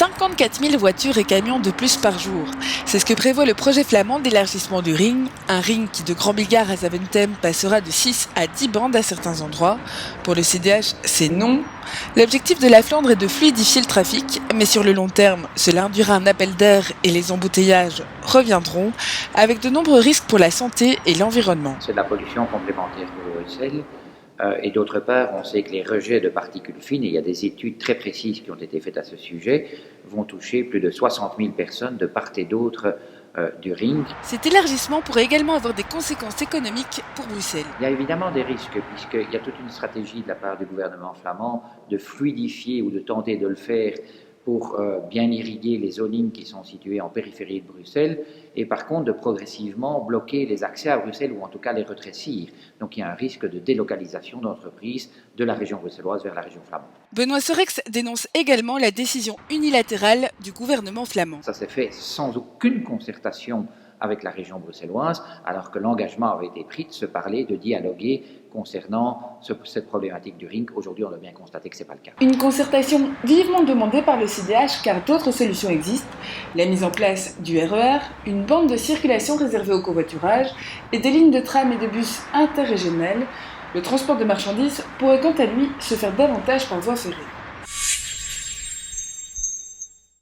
54 000 voitures et camions de plus par jour. C'est ce que prévoit le projet flamand d'élargissement du ring. Un ring qui de Grand Bilgard à Zaventem passera de 6 à 10 bandes à certains endroits. Pour le CDH, c'est non. L'objectif de la Flandre est de fluidifier le trafic, mais sur le long terme, cela induira un appel d'air et les embouteillages reviendront, avec de nombreux risques pour la santé et l'environnement. C'est de la pollution complémentaire pour Bruxelles. Et d'autre part, on sait que les rejets de particules fines, et il y a des études très précises qui ont été faites à ce sujet, vont toucher plus de 60 000 personnes de part et d'autre du ring. Cet élargissement pourrait également avoir des conséquences économiques pour Bruxelles. Il y a évidemment des risques, puisqu'il y a toute une stratégie de la part du gouvernement flamand de fluidifier ou de tenter de le faire pour bien irriguer les zonings qui sont situés en périphérie de Bruxelles, et par contre de progressivement bloquer les accès à Bruxelles, ou en tout cas les rétrécir. Donc il y a un risque de délocalisation d'entreprises de la région bruxelloise vers la région flamande. Benoît Sorex dénonce également la décision unilatérale du gouvernement flamand. Ça s'est fait sans aucune concertation avec la région bruxelloise, alors que l'engagement avait été pris de se parler, de dialoguer concernant cette problématique du ring. Aujourd'hui, on a bien constaté que ce n'est pas le cas. Une concertation vivement demandée par le CDH, car d'autres solutions existent. La mise en place du RER, une bande de circulation réservée au covoiturage et des lignes de tram et de bus interrégionales. Le transport de marchandises pourrait quant à lui se faire davantage par voie ferrée.